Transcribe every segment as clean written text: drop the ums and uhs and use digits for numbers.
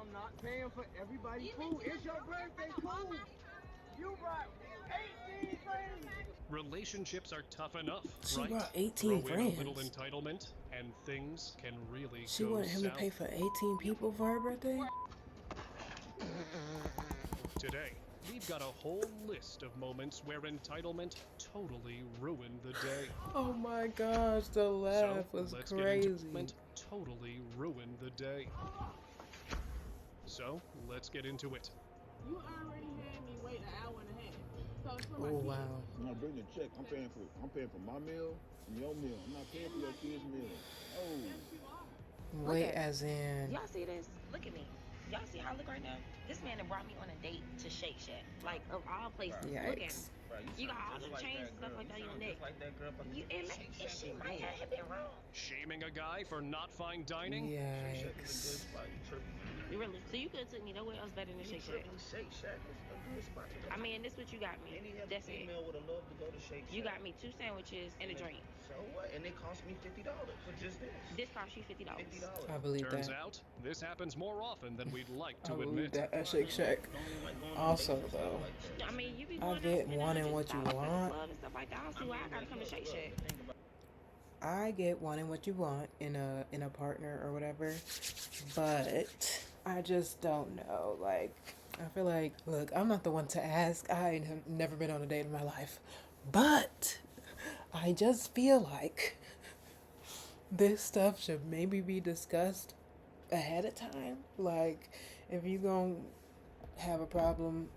I'm not paying for everybody's food. It's your birthday, cool. You brought 18 friends. Relationships are tough enough, She right? brought 18 Throw in a little friends. entitlement, and things can really She go wanted him to south. pay for 18 people for her birthday? Today, we've got a whole list of moments where entitlement totally ruined the day. Oh my gosh, the laugh So, was let's get into crazy. it. Totally ruined the day. So, let's get into it. You already had me wait an hour and a half. So it's for my Oh kids. wow. I'm not bringing a check. I'm paying for my meal and your meal. I'm not paying for your kids' meal. Oh. Yes, you are. Wait, at- as in. Y'all see this? Look at me. Y'all see how I look right now? This man that brought me on a date to Shake Shack. Like, of all places. Look at him. Yikes. You got all them chains and stuff like that on your neck. And she might have been wrong. Shaming a guy for not fine dining? Yikes. Really? So you could have took me nowhere else better than Shake Shack. Shake Shack is a good spot. I mean, this what you got me. Any other That's it. female would have loved to go to Shake Shack. You got me 2 sandwiches and a drink. So what? And it cost me $50 for just this. This cost you $50. I believe Turns that. out, this happens more often than we'd like I to believe admit. that at Shake Shack. Also, though, I mean, you be I going get out to wanting dinner, what just you stop at the want. club and stuff like that. I don't see why I gotta come to Shake Shack. I get wanting what you want in a partner or whatever, but I just don't know. Like, I feel like, look, I'm not the one to ask. I have never been on a date in my life, but I just feel like this stuff should maybe be discussed ahead of time. Like, if you gonna have a problem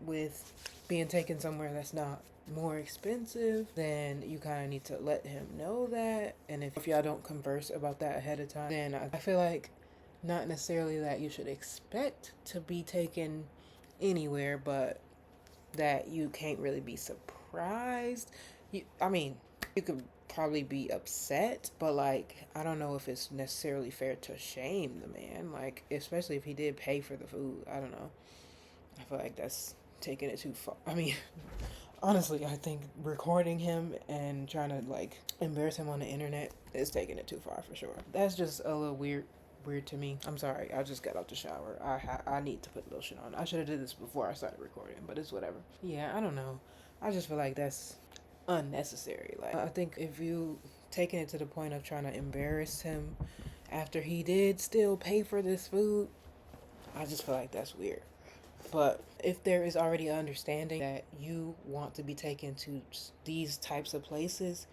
with being taken somewhere that's not more expensive, then you kind of need to let him know that. And if y'all don't converse about that ahead of time, then I feel like not necessarily that you should expect to be taken anywhere, but that you can't really be surprised. I mean, you could probably be upset, but like, I don't know if it's necessarily fair to shame the man, like, especially if he did pay for the food. I don't know. I feel like that's taking it too far. I mean, honestly, I think recording him and trying to like embarrass him on the internet is taking it too far for sure. That's just a little weird to me. I'm sorry. I just got out the shower. I need to put lotion on. I should have did this before I started recording, but it's whatever. Yeah, I don't know. I just feel like that's unnecessary. Like, I think if you taking it to the point of trying to embarrass him after he did still pay for this food, I just feel like that's weird. But if there is already an understanding that you want to be taken to these types of places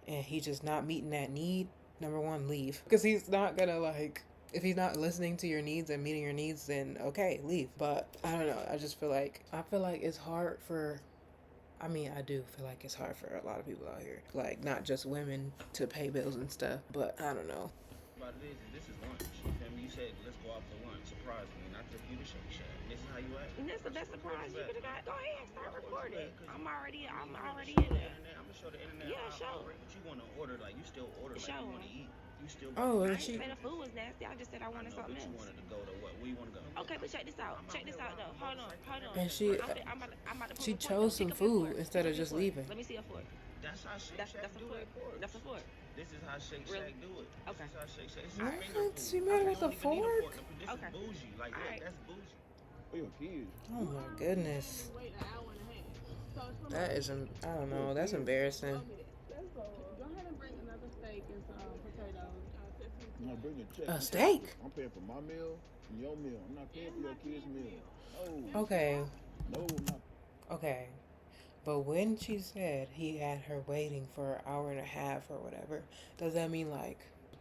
and he's just not meeting that need, number one, leave. Because he's not gonna like, if he's not listening to your needs and meeting your needs, then okay, leave. But I don't know. I feel like it's hard for, I mean, I do feel like it's hard for a lot of people out here. Like, not just women to pay bills and stuff, but I don't know. But this is lunch. You feel me? You said let's go out for lunch. Surprise me, and I took you to Shake Shack. This is how you act. And that's the best surprise you could have got. Go ahead, start recording. I'm already in there. I'm gonna show the internet. Yeah, show. But you wanna order like you still order like Show. you wanna eat. You still. Oh, I and didn't she, say the food was nasty. I just said I wanted something You else. wanted to go to what? Where you wanna go? Okay, but check this out. Check this out though. Hold on. and she, I'm about to she prove a point, chose though. some Pick up your food fork. instead of Pick up just your fork. leaving. Let me see your fork. That's how Shake That's Shack a do fork. it, of course. That's a fork. This is how Shake Really? Shack do it. Okay. This is how Shake Shack. This is What? finger food. She made it with You a don't even need fork? This Okay. is bougie. Like All right. that's bougie. For your kids. Oh my goodness. Wait an hour and a half. So it's for my That is, I don't know, that's embarrassing. Tell me that. Let's go. Go ahead and bring another steak and some potatoes. I'm not bringing a check. A steak? I'm paying for my meal and your meal. I'm not paying for your kids' meal. No. Okay, No, I'm not. okay. But when she said he had her waiting for an hour and a half or whatever, does that mean like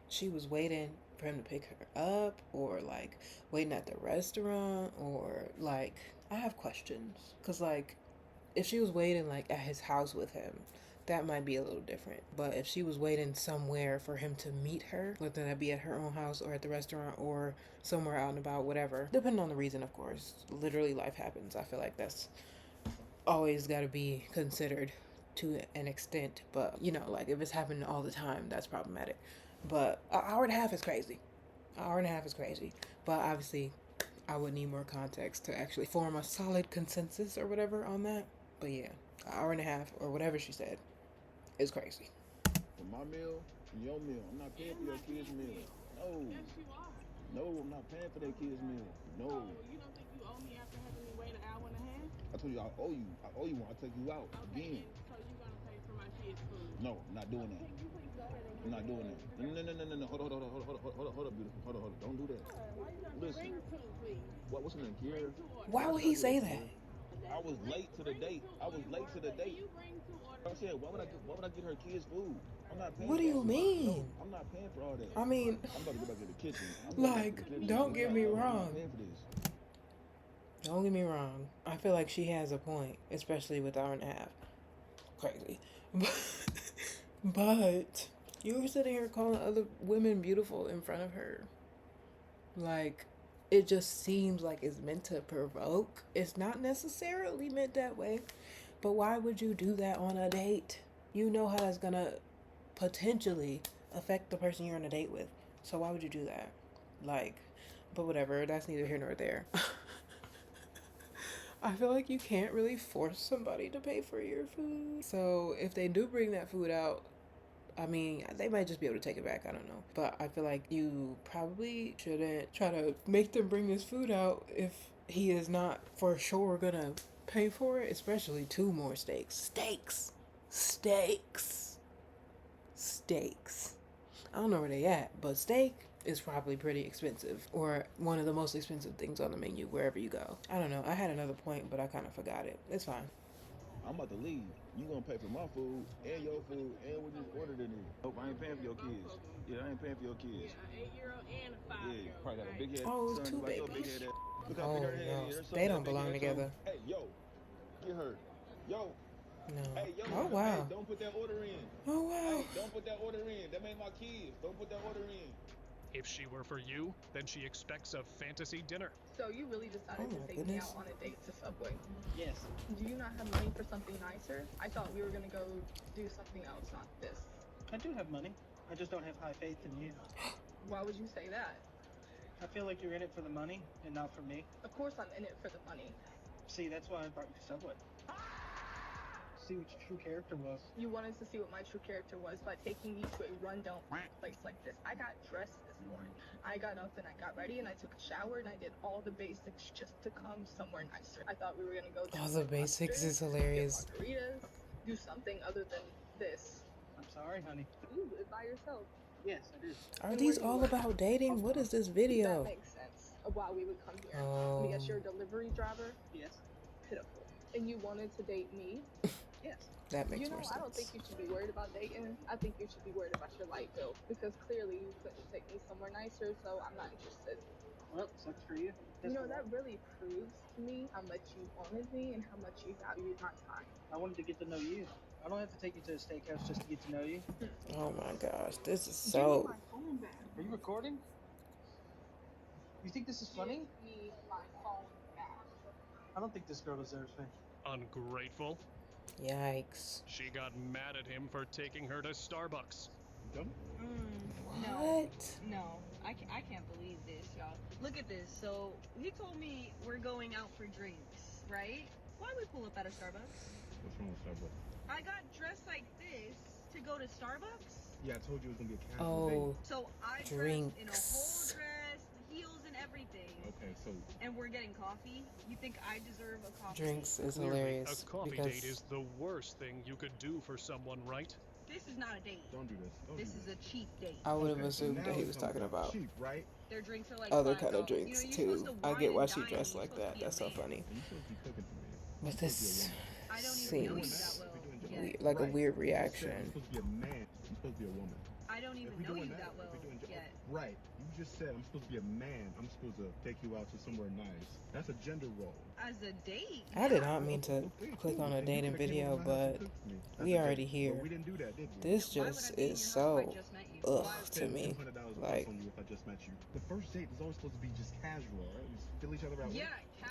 she was waiting for him to pick her up, or like waiting at the restaurant, or like, I have questions. Cause like, if she was waiting like at his house with him, that might be a little different. But if she was waiting somewhere for him to meet her, whether that be at her own house or at the restaurant or somewhere out and about, whatever, depending on the reason, of course. Literally, life happens. I feel like that's always got to be considered to an extent. But, you know, like if it's happening all the time, that's problematic. But an hour and a half is crazy. An hour and a half is crazy. But obviously, I would need more context to actually form a solid consensus or whatever on that. But yeah, an hour and a half or whatever she said is crazy. For my meal and your meal. I'm not paying for your kids' meal. No. Yes, you are. No, I'm not paying for that kid's meal. No. So you don't think you owe me after having me wait an hour and a half? I told you I owe you. I owe you when I take you out Okay, again. and so you're gonna pay for my kids' food. No, I'm not doing that. Can you please go ahead and I'm not doing that. No. Hold on, beautiful. Hold on. Don't do that. Why you gonna Listen. bring two, please? What's her name, Kiera? Bring two orders. Why would he say that? I was late to the date. I was late to the Can date. you bring two orders? I said, why would I get her kids food? I'm not paying What for do you all that. mean? No, I'm not paying for all that. I mean, I'm about to go back to the kitchen. I'm going back like, to the kitchen. don't get me I'm not wrong. paying for this. Don't get me wrong. I feel like she has a point, especially with hour and a half. Crazy. But you were sitting here calling other women beautiful in front of her. Like, it just seems like it's meant to provoke. It's not necessarily meant that way. But why would you do that on a date? You know how that's gonna potentially affect the person you're on a date with. So why would you do that? Like, but whatever, that's neither here nor there. I feel like you can't really force somebody to pay for your food. So if they do bring that food out, I mean, they might just be able to take it back. I don't know. But I feel like you probably shouldn't try to make them bring this food out if he is not for sure gonna pay for it, especially 2 more steaks. Steaks. I don't know where they at, but steak is probably pretty expensive, or one of the most expensive things on the menu wherever you go. I don't know. I had another point, but I kind of forgot it. It's fine. I'm about to leave. You gonna pay for my food and your food and what you ordered in it. Nope, I ain't paying for your kids. Yeah, I ain't paying for your kids. Yeah, an 8-year-old and a 5-year-old. Yeah, you probably got a big head. Oh, it's son, 2 like your babies. big head ass. Look how Oh, big her head no. is. Her son They got don't big belong head, together. son. Hey, yo, get her. Yo, No. hey, yo. Oh, wow. Hey, don't put that order in. Oh, wow. Hey, don't put that order in. That ain't my kids. Don't put that order in. If she were for you, then she expects a fantasy dinner. So you really decided Oh to my take me goodness. out on a date to Subway. Yes. Do you not have money for something nicer? I thought we were gonna go do something else, not this. I do have money. I just don't have high faith in you. Why would you say that? I feel like you're in it for the money and not for me. Of course I'm in it for the money. See, that's why I brought you to Subway. See what your true character was. You wanted to see what my true character was by taking me to a rundown place like this. I got dressed this morning. I got up and I got ready and I took a shower and I did all the basics just to come somewhere nicer. I thought we were gonna go to All the basics is hilarious. get margaritas, do something other than this. I'm sorry, honey. You live by yourself. Yes, I do. Are these all about dating? What is this video? That makes sense of why we would come here. Oh. Because you're a delivery driver. Yes. Pitiful. And you wanted to date me. Yes. That makes You know, more I don't think sense. you should be worried about dating. I think you should be worried about your light bill. Because clearly you couldn't take me somewhere nicer, so I'm not interested. Well, sucks for you. You know, that really proves to me how much you wanted me and how much you valued my time. I wanted to get to know you. I don't have to take you to a steakhouse just to get to know you. Oh my gosh, this is Give me so. my phone back. Are you recording? You think this is funny? Give me my phone back. I don't think this girl deserves me. Ungrateful. Yikes. She got mad at him for taking her to Starbucks. No, What? no, I can't believe this, y'all. Look at this. So he told me we're going out for drinks, right? Why we pull up at a Starbucks? What's wrong with Starbucks? I got dressed like this to go to Starbucks. Yeah, I told you it was gonna be a casual date. Oh, So I dressed in a whole drinks. dress, heels and everything. Okay, so And we're getting coffee. You think I deserve a coffee? Drinks is Clearly, hilarious a coffee because date is the worst thing you could do for someone, right? This is not a date. don't do this. Don't This do is this. a cheap date. I would have Okay, so assumed now that he it's was gonna talking be about cheap, right? Their drinks are like other $5. kind of drinks you're too. supposed to I wine get why and she dine. dressed You're like supposed to that. be a That's so man. funny. And you're supposed to be cooking for me. But this I don't even know you seems that well. yet. weird, like a Right. weird I'm reaction. supposed to be a man. I'm supposed to be a woman. I don't even If we know doing you that if well we doing yet. Right. You just said I'm supposed to be a man. I'm supposed to take you out to somewhere nice. That's a gender role. As a date. I did not mean to Okay, click cool. on a And you dating coulda came video, over my house and but cooked for me. That's we a already date. here. But we didn't do that, did we? This Why would I just be in your is house if I so just met you? ugh Why- to me. $200 Like, on you if I just met you. The first date is always supposed to be just casual, right? We just fill each other out. Yeah,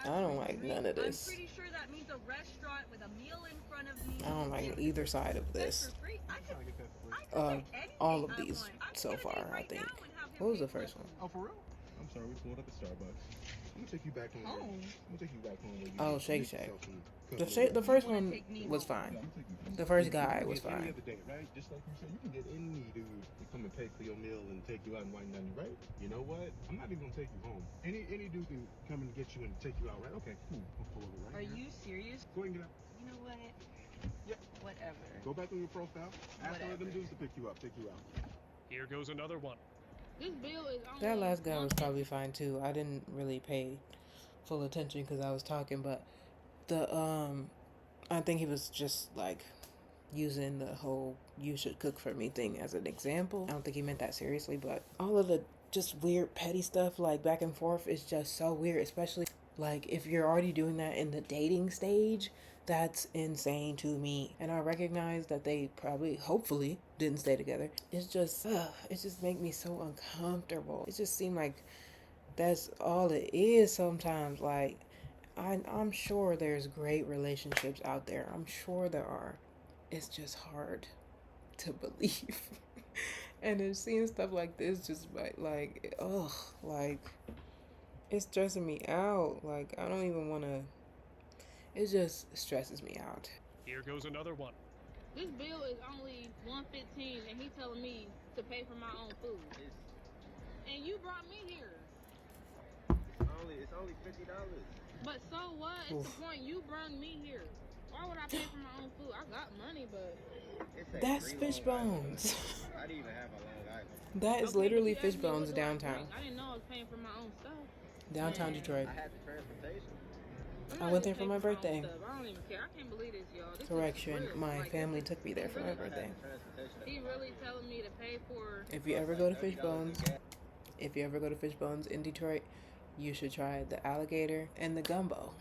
I don't casual like drink. none of this. I'm pretty sure that means a restaurant with a meal in front of me. I don't like and either side of that's this. for free. I I'm could, trying to get that for I free. could get anything All of I these want. I could so get a far, date I right think. now and have him What was pay the for first it. one? Oh, for real? I'm sorry, we pulled up at Starbucks. I'm gonna take you back home. Home? I'm gonna take you back home. Where you Oh, make Shake yourself Shack. some The cooking. the first You wanna one take me was home. fine. Yeah, I'm taking you. The first You guy can was get any fine. other date, right? Just like you said, you can get any dude to come and pay for your meal and take you out and wine down you, right? You know what? I'm not even gonna take you home. Any dude can come and get you and take you out, right? Okay, cool. I'll pull over right Are here. you serious? Go ahead and get out. You know what? Yeah. Whatever. Go back on your profile. Ask one of them Whatever. dudes to pick you up, take you out. Here goes another one. This bill is only That last guy was $150. probably fine too. I didn't really pay full attention because I was talking, but the I think he was just like using the whole "you should cook for me" thing as an example. I don't think he meant that seriously, but all of the just weird petty stuff like back and forth is just so weird, especially like if you're already doing that in the dating stage. That's insane to me. And I recognize that they probably, hopefully, didn't stay together. It's just, it just make me so uncomfortable. It just seemed like that's all it is sometimes. Like, I'm sure there's great relationships out there. I'm sure there are. It's just hard to believe. And then seeing stuff like this just like, ugh, like, it's stressing me out. Like, I don't even want to. It just stresses me out. Here goes another one. This bill is only $115, and he telling me to pay for my own food. And you brought me here. It's only $50. But so what? It's Oof. the point. You brought me here. Why would I pay for my own food? I got money, but That's Fishbones. I didn't even have a Long Island. That is Okay, literally but you asked me Fishbones what do I downtown. drink. I didn't know I was paying for my own stuff. Downtown Man, Detroit. I had the transportation. I'm I not went even there for my paying my own birthday. stuff. I don't even care. I can't believe this, y'all. This is Correction, real. my Like, family took me there for my birthday. he really telling me to pay for. If you ever go to Fishbones in Detroit, you should try the alligator and the gumbo.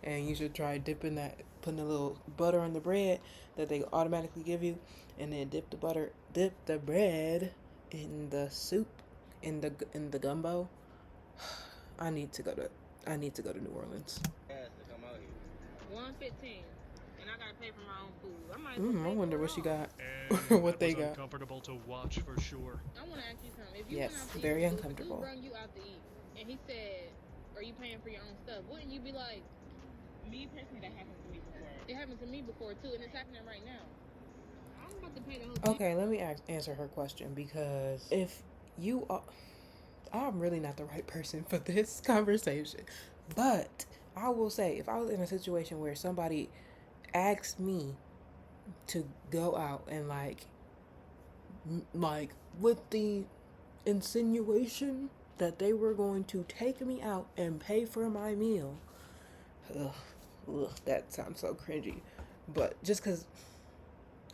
And you should try putting a little butter on the bread that they automatically give you, and then dip the bread in the soup, in the gumbo. I need to go to New Orleans. $115, and I gotta pay for my own food. I might. I wonder what she got. And What they that was got. uncomfortable to watch for sure. I want to ask you something. If you Yes, went out to very eat, uncomfortable. Who brought you out to eat, and he said, "Are you paying for your own stuff?" Wouldn't you be like, Me personally, that happened to me before. "It happened to me before too, and it's happening right now. I'm about to pay the whole thing." Okay, let me answer her question, because if you are, I'm really not the right person for this conversation, but I will say, if I was in a situation where somebody asked me to go out and like with the insinuation that they were going to take me out and pay for my meal, that sounds so cringy. But just because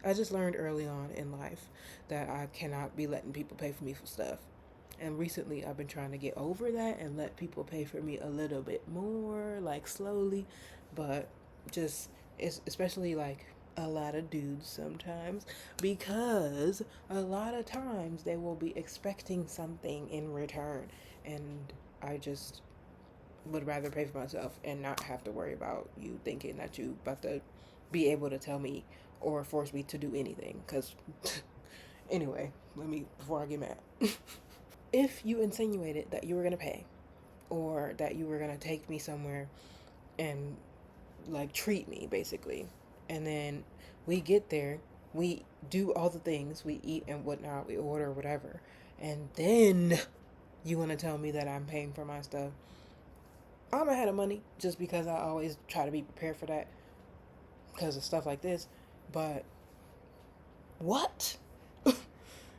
I just learned early on in life that I cannot be letting people pay for me for stuff. And recently I've been trying to get over that and let people pay for me a little bit more, like slowly. But just, it's especially like a lot of dudes sometimes, because a lot of times they will be expecting something in return. And I just would rather pay for myself and not have to worry about you thinking that you about to be able to tell me or force me to do anything. Because anyway, before I get mad, if you insinuated that you were gonna pay or that you were gonna take me somewhere and like treat me basically, and then we get there, we do all the things, we eat and whatnot, we order whatever, and then you want to tell me that I'm paying for my stuff, I'm ahead of money, just because I always try to be prepared for that because of stuff like this. But what?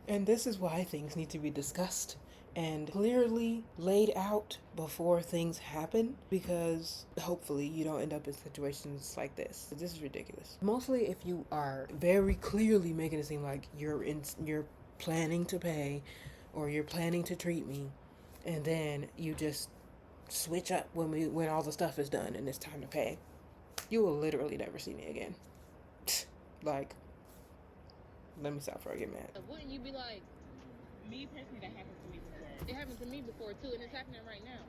And this is why things need to be discussed and clearly laid out before things happen, because hopefully you don't end up in situations like this. This is ridiculous. Mostly if you are very clearly making it seem like you're planning to pay or you're planning to treat me, and then you just switch up when all the stuff is done and it's time to pay, you will literally never see me again. Like, let me stop before I get mad. Wouldn't you be like, Me personally, that happened to me before. "It happened to me before too, and it's happening right now"?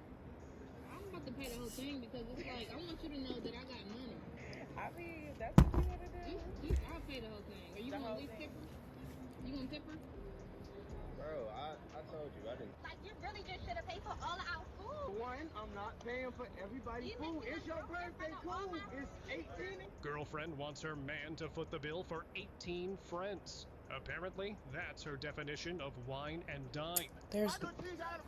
I'm about to pay the whole thing because it's like, I want you to know that I got money. I mean, that's what you want to do. I'll pay the whole thing. Are you gonna at least tip her? You gonna tip her? Bro, I told you, I didn't. Like, you really just should have paid for all of our food. One, I'm not paying for everybody's food. It's your birthday, cool. It's 18. Girlfriend wants her man to foot the bill for 18 friends. Apparently, that's her definition of wine and dine. There's I know you gotta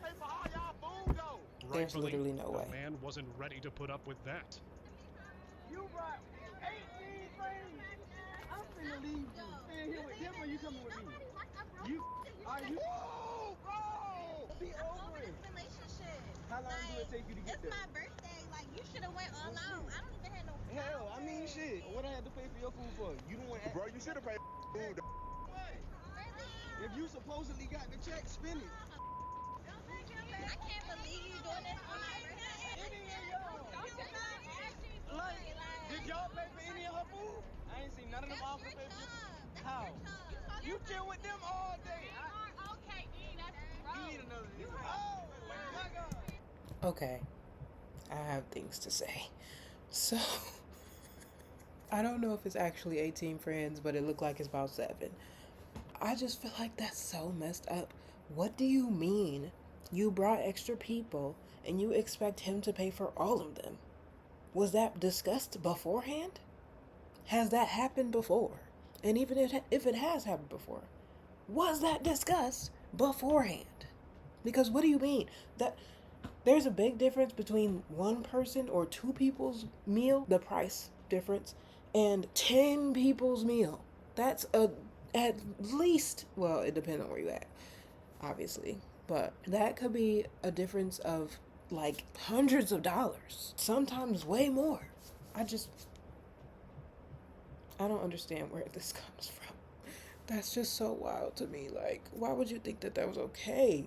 There's Rightfully, literally no way. the man wasn't ready to put up with that. You brought 18 friends. I'm finna leave you. Staying here with them or you coming with me? You are you? Whoa, bro! Be over it. Relationship. How long do it take you to get It's there? my birthday. Like, you should have went all out. I don't even have no Hell, I mean shit. What I had to pay for your food for? You don't want to. Bro, you should have paid food. If you supposedly got the check, spend it. I can't believe you doing this on my birthday. Any of y'all. Like, did y'all pay for any of her food? I ain't seen none of them offers pay for. How? You chill with them all day. You need another. Oh my God. Okay, I have things to say. So, I don't know if it's actually 18 friends, but it looked like it's about 7. I just feel like that's so messed up. What do you mean you brought extra people and you expect him to pay for all of them? Was that discussed beforehand? Has that happened before? And even if it has happened before, was that discussed beforehand? Because what do you mean? That there's a big difference between one person or 2 people's meal, the price difference, and 10 people's meal. That's at least, well, it depends on where you at, obviously, but that could be a difference of like hundreds of dollars, sometimes way more. I don't understand where this comes from. That's just so wild to me. Like, why would you think that that was okay?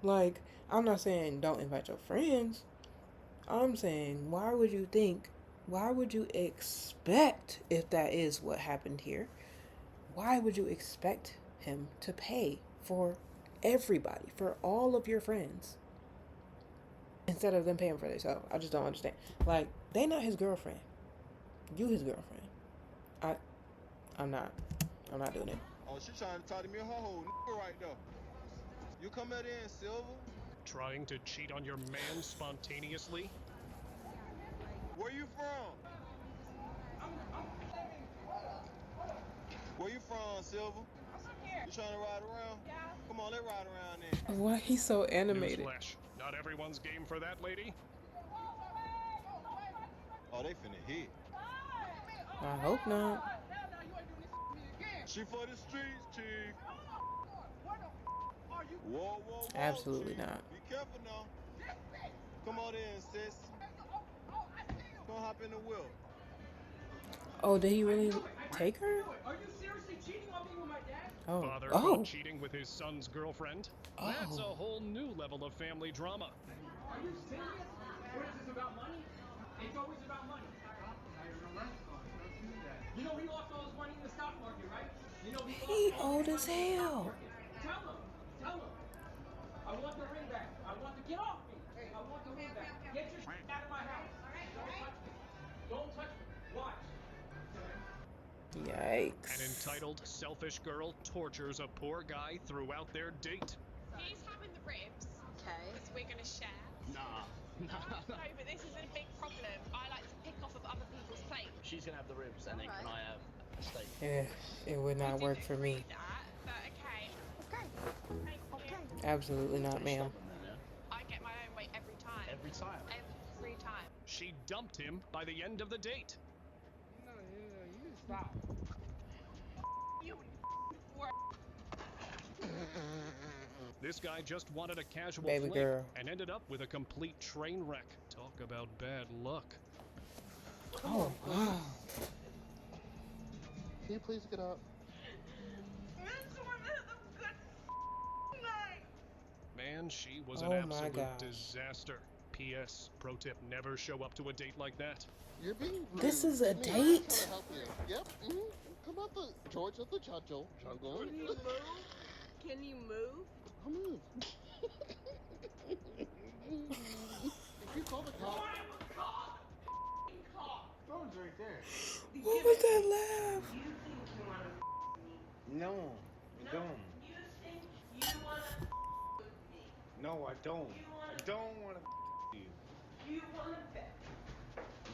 Like, I'm not saying don't invite your friends. I'm saying, why would you expect, if that is what happened here, why would you expect him to pay for everybody, for all of your friends, instead of them paying for themselves? I just don't understand. Like, they not his girlfriend. You his girlfriend. I'm not doing it. Oh, she trying to talk to me her whole right there. You come at in, Silver? Trying to cheat on your man spontaneously? Where you from? Where you from, Silver? You trying to ride around? Yeah. Come on, let's ride around then. Why he's so animated? Newsflash. Not everyone's game for that, lady. Oh, they finna hit. I hope not. She for the streets, chief. Whoa, whoa, Absolutely chief. not. Be careful now. Come on in, sis. Don't hop in the wheel. Oh, did he really take her? Are you seriously cheating on me with my dad? Oh. Father Oh. cheating with his son's girlfriend? Oh. That's a whole new level of family drama. Are you serious? What is this about money? It's always about money. You know he lost all his money in the stock market, right? You know He old as hell. Tell him. I want the ring back. I want to get off me. I want the ring back. Get your shit out of my house. Don't touch me. Watch. Yikes. An entitled, selfish girl tortures a poor guy throughout their date. He's having the ribs. Okay. Because we're going to share. Nah. No, but this is a big problem. I like to pick off of other people's plates. She's gonna have the ribs, and then can I have a steak? Yeah, it would not work for me. But okay. Thank you. Absolutely not, ma'am. I get my own way every time. Every time? Every time. She dumped him by the end of the date. No, you stop. This guy just wanted a casual Baby fling girl. and ended up with a complete train wreck. Talk about bad luck. Oh, wow. Can you please get up? Man, she was an Oh my absolute gosh. disaster. P.S. Pro tip, never show up to a date like that. You're being rude. This is a I'm trying date? to help you. Yep. Come out the George of the Jungle. Can you move? Can you move? I'll move. If you call the cops. Phone's right there. What was that laugh? No, I don't. No, I don't. I don't want to you. You want to bet?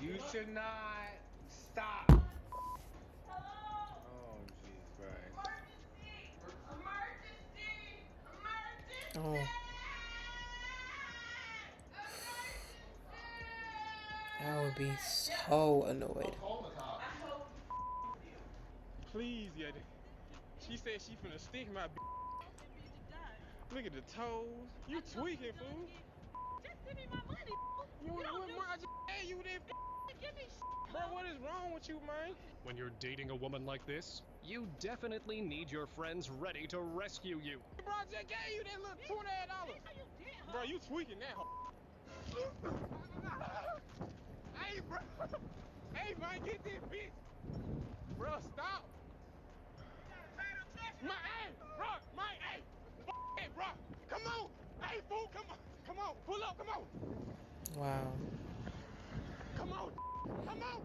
You should not stop. Oh, Jesus Christ. Oh. gonna be so annoyed. Please, yeah. She said she finna stick my b. Look at the toes. You tweaking, fool. Just give me my money. You want more? I just gave you that. Give me Bro, what is wrong with you, man? When you're dating a woman like this, you definitely need your friends ready to rescue you. Bro, I just gave you that little $2.5. Bro, you tweaking that hoe. Hey, bro. Hey, man, get this bitch. Bro, stop. My, hey, bro, my, hey. Hey, bro. Come on. Hey, fool, come on. Come on. Pull up, come on. Wow. Come on. Come on.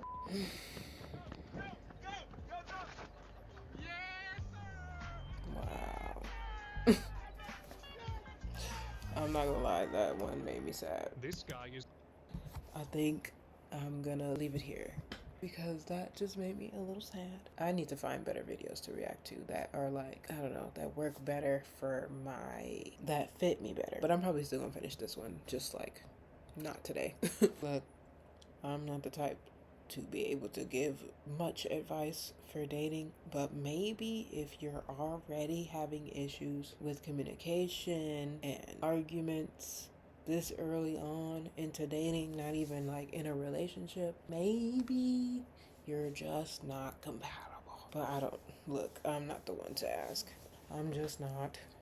Go, go. Yes, sir. Wow. I'm not gonna lie, that one made me sad. This guy is... I think I'm gonna leave it here because that just made me a little sad. I need to find better videos to react to that are like, I don't know, that work better for that fit me better. But I'm probably still gonna finish this one, just like, not today. But I'm not the type to be able to give much advice for dating, but maybe if you're already having issues with communication and arguments this early on into dating, not even like in a relationship, maybe you're just not compatible. But I don't, look, I'm not the one to ask. I'm just not.